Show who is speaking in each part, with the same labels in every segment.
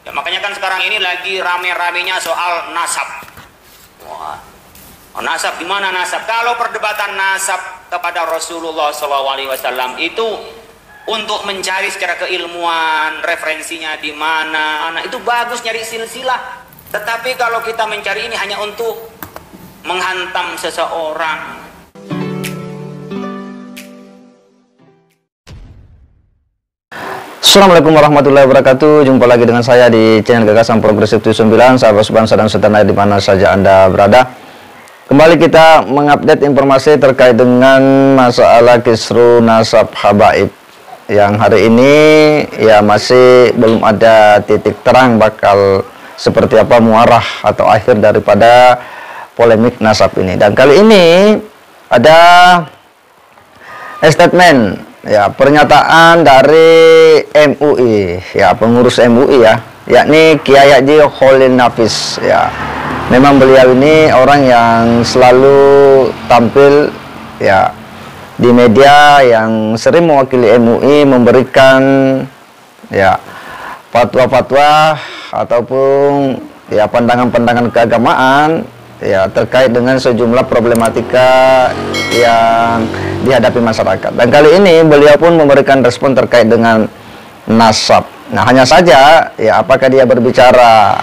Speaker 1: Ya, makanya kan sekarang ini lagi rame-ramenya soal nasab. Wah, nasab gimana nasab? Kalau perdebatan nasab kepada Rasulullah SAW itu untuk mencari secara keilmuan referensinya di mana, nah itu bagus nyari silsilah. Tetapi kalau kita mencari ini hanya untuk menghantam seseorang.
Speaker 2: Assalamualaikum warahmatullahi wabarakatuh. Jumpa lagi dengan saya di channel Gagasan Progresif 79, sahabat sebangsa dan setanah di mana saja Anda berada. Kembali kita mengupdate informasi terkait dengan masalah kisru nasab habaib yang hari ini ya masih belum ada titik terang bakal seperti apa muarah atau akhir daripada polemik nasab ini. Dan kali ini ada statement ya, pernyataan dari MUI ya, pengurus MUI ya, yakni Kiai Haji Kholil Nafis ya. Memang beliau ini orang yang selalu tampil ya di media, yang sering mewakili MUI memberikan ya fatwa-fatwa ataupun ya pandangan-pandangan keagamaan ya terkait dengan sejumlah problematika yang dihadapi masyarakat. Dan kali ini beliau pun memberikan respon terkait dengan nasab. Nah, hanya saja ya apakah dia berbicara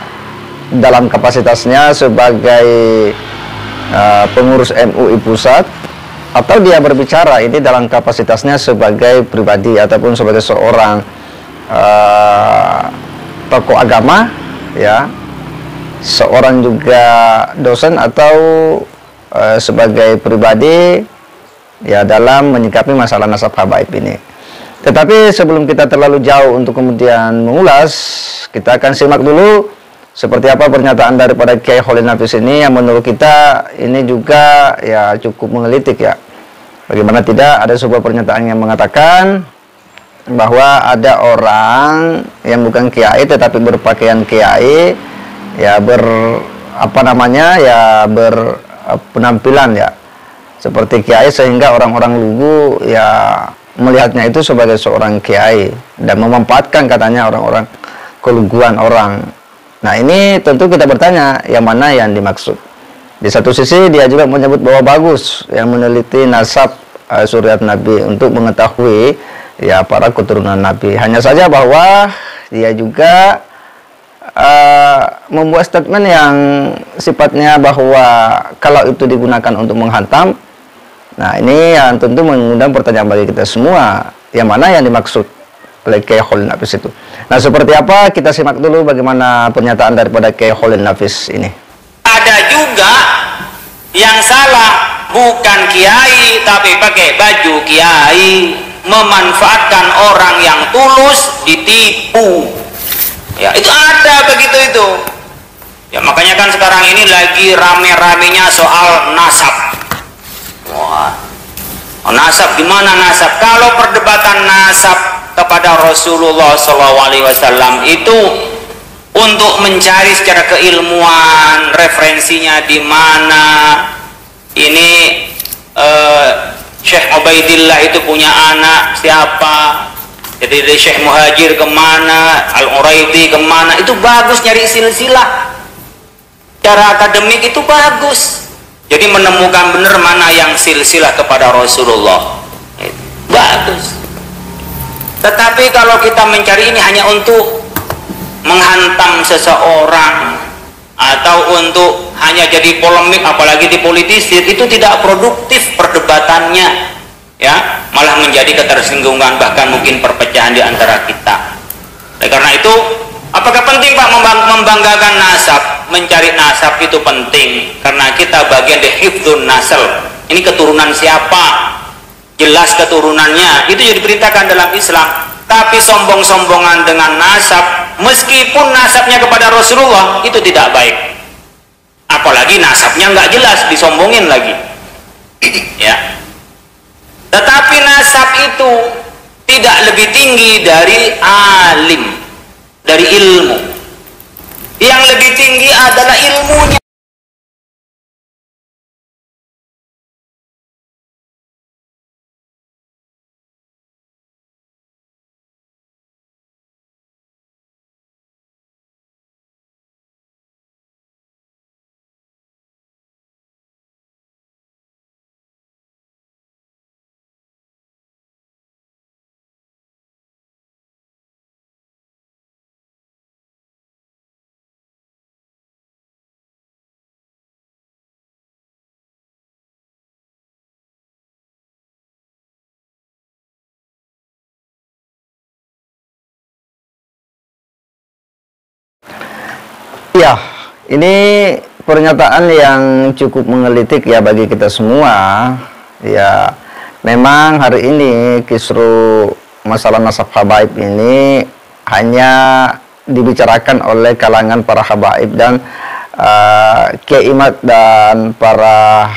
Speaker 2: dalam kapasitasnya sebagai pengurus MUI pusat, atau dia berbicara ini dalam kapasitasnya sebagai pribadi ataupun sebagai seorang tokoh agama ya, seorang juga dosen, atau sebagai pribadi ya dalam menyikapi masalah nasab habaib ini. Tetapi sebelum kita terlalu jauh untuk kemudian mengulas, kita akan simak dulu seperti apa pernyataan daripada Kiai Kholil Nafis ini, yang menurut kita ini juga ya cukup menggelitik ya. Bagaimana tidak, ada sebuah pernyataan yang mengatakan bahwa ada orang yang bukan kiai tetapi berpakaian kiai ya, berpenampilan ya seperti kiai, sehingga orang-orang lugu ya melihatnya itu sebagai seorang kiai dan memanfaatkan katanya orang-orang keluguan orang. Nah, ini tentu kita bertanya yang mana yang dimaksud. Di satu sisi dia juga menyebut bahwa bagus yang meneliti nasab zuriat Nabi untuk mengetahui ya para keturunan Nabi. Hanya saja bahwa dia juga membuat statement yang sifatnya bahwa kalau itu digunakan untuk menghantam, nah ini yang tentu mengundang pertanyaan bagi kita semua, yang mana yang dimaksud oleh Kiai Kholil Nafis itu. Nah, seperti apa, kita simak dulu bagaimana pernyataan daripada Kiai Kholil Nafis ini.
Speaker 1: Ada juga yang salah, bukan kiai tapi pakai baju kiai, memanfaatkan orang yang tulus ditipu. Ya, itu ada begitu itu. Ya, makanya kan sekarang ini lagi rame-ramenya soal nasab. Wah, nasab gimana nasab? Kalau perdebatan nasab kepada Rasulullah SAW itu untuk mencari secara keilmuan referensinya di mana. Ini Syekh Ubaidillah itu punya anak siapa, jadi dari Syekh Muhajir kemana, Al-Uraidi kemana, itu bagus nyari silsilah. Cara akademik itu bagus, jadi menemukan benar mana yang silsilah kepada Rasulullah, bagus. Tetapi kalau kita mencari ini hanya untuk menghantam seseorang atau untuk hanya jadi polemik, apalagi dipolitisir, itu tidak produktif perdebatannya ya, malah menjadi ketersinggungan, bahkan mungkin perpecahan di antara kita. Oleh karena itu, apakah penting Pak membanggakan nasab? Mencari nasab itu penting karena kita bagian dari hifdzun nasl. Ini keturunan siapa, jelas keturunannya, itu jadi diperintahkan dalam Islam. Tapi sombong-sombongan dengan nasab, meskipun nasabnya kepada Rasulullah, itu tidak baik. Apalagi nasabnya nggak jelas, disombongin lagi. Ya. Tetapi nasab itu tidak lebih tinggi dari alim, dari ilmu. Yang lebih tinggi adalah ilmunya.
Speaker 2: Ya, ini pernyataan yang cukup menggelitik ya bagi kita semua. Ya, memang hari ini kisru masalah nasab habaib ini hanya dibicarakan oleh kalangan para habaib dan Kiai Imad dan para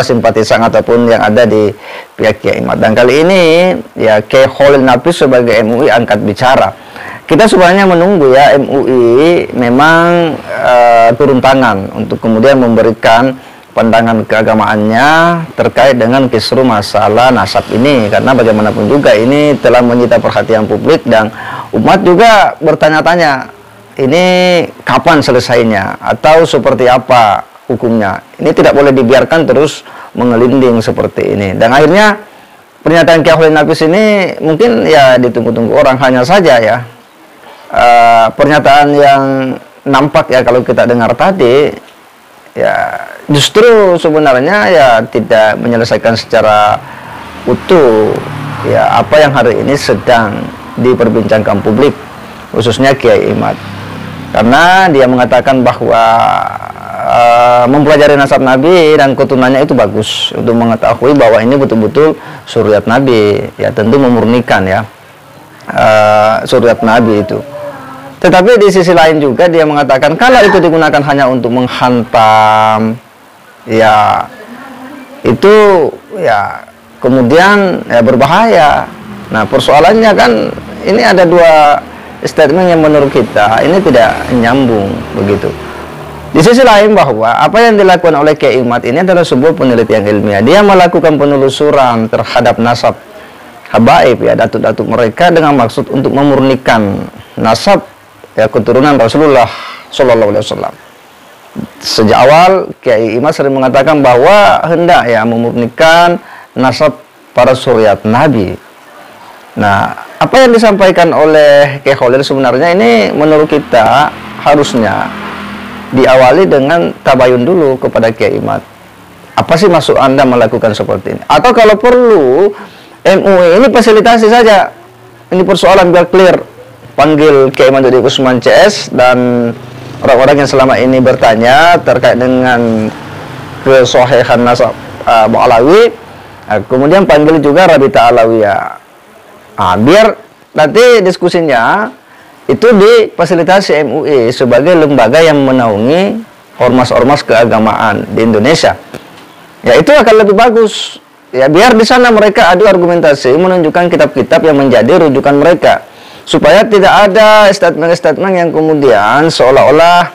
Speaker 2: simpatisan ataupun yang ada di pihak Kiai Imad. Dan kali ini ya Kiai Khalil Nafis sebagai MUI angkat bicara. Kita sebenarnya menunggu ya MUI memang turun tangan untuk kemudian memberikan pandangan keagamaannya terkait dengan kisru masalah nasab ini, karena bagaimanapun juga ini telah menyita perhatian publik dan umat juga bertanya-tanya ini kapan selesainya atau seperti apa hukumnya. Ini tidak boleh dibiarkan terus mengelinding seperti ini. Dan akhirnya pernyataan Kiai Khalil Nafis ini mungkin ya ditunggu-tunggu orang, hanya saja ya pernyataan yang nampak ya kalau kita dengar tadi ya justru sebenarnya ya tidak menyelesaikan secara utuh ya apa yang hari ini sedang diperbincangkan publik, khususnya Kiai Imad, karena dia mengatakan bahwa mempelajari nasab Nabi dan keturunannya itu bagus untuk mengetahui bahwa ini betul-betul suriat Nabi, ya tentu memurnikan ya suriat Nabi itu. Tetapi di sisi lain juga dia mengatakan kalau itu digunakan hanya untuk menghantam ya itu ya kemudian ya berbahaya. Nah persoalannya kan ini ada dua statement yang menurut kita ini tidak nyambung begitu. Di sisi lain bahwa apa yang dilakukan oleh Kiai Imad ini adalah sebuah penelitian ilmiah. Dia melakukan penelusuran terhadap nasab habaib ya datuk-datuk mereka dengan maksud untuk memurnikan nasab ya keturunan Rasulullah Shallallahu Alaihi Wasallam. Sejak awal Kiai Imad sering mengatakan bahwa hendak ya memurnikan nasab para suriat Nabi. Nah, apa yang disampaikan oleh Kiai Khalil sebenarnya ini menurut kita harusnya diawali dengan tabayun dulu kepada Kiai Imad. Apa sih maksud Anda melakukan seperti ini? Atau kalau perlu MUI ini fasilitasi saja. Ini persoalan biar clear. Panggil Kiai Imad Dodi Usman CS dan orang-orang yang selama ini bertanya terkait dengan kesohihan nasab Alawi. Kemudian panggil juga Rabita Alawiyah. Biar nanti diskusinya itu difasilitasi MUI sebagai lembaga yang menaungi ormas-ormas keagamaan di Indonesia. Ya itu akan lebih bagus. Ya biar di sana mereka adu argumentasi menunjukkan kitab-kitab yang menjadi rujukan mereka, supaya tidak ada statement-statement yang kemudian seolah-olah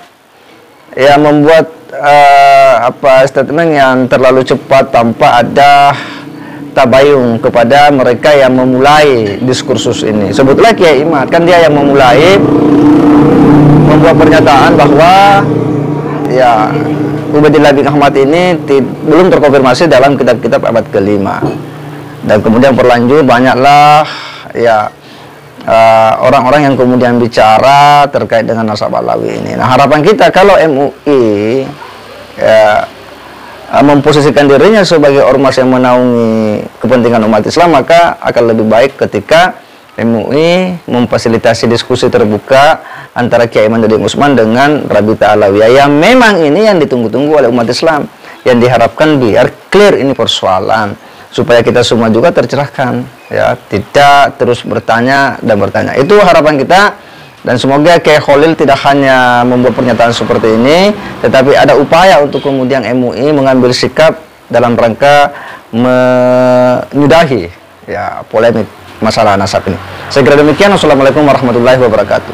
Speaker 2: ya membuat statement yang terlalu cepat tanpa ada tabayun kepada mereka yang memulai diskursus ini. Sebetulnya Kiai Imad kan dia yang memulai membuat pernyataan bahwa ya Ubaidillah bin Ahmad ini belum terkonfirmasi dalam kitab-kitab abad ke-5. Dan kemudian berlanjut banyaklah ya orang-orang yang kemudian bicara terkait dengan nasab Alawi ini. Nah, harapan kita kalau MUI ya memposisikan dirinya sebagai ormas yang menaungi kepentingan umat Islam, maka akan lebih baik ketika MUI memfasilitasi diskusi terbuka antara Kiai Imad Dodi Usman dengan Rabita Alawiyah yang memang ini yang ditunggu-tunggu oleh umat Islam, yang diharapkan biar clear ini persoalan, supaya kita semua juga tercerahkan ya, tidak terus bertanya dan bertanya. Itu harapan kita. Dan semoga Kiai Khalil tidak hanya membuat pernyataan seperti ini, tetapi ada upaya untuk kemudian MUI mengambil sikap dalam rangka menyudahi ya polemik masalah nasab ini. Saya kira demikian. Wassalamualaikum warahmatullahi wabarakatuh.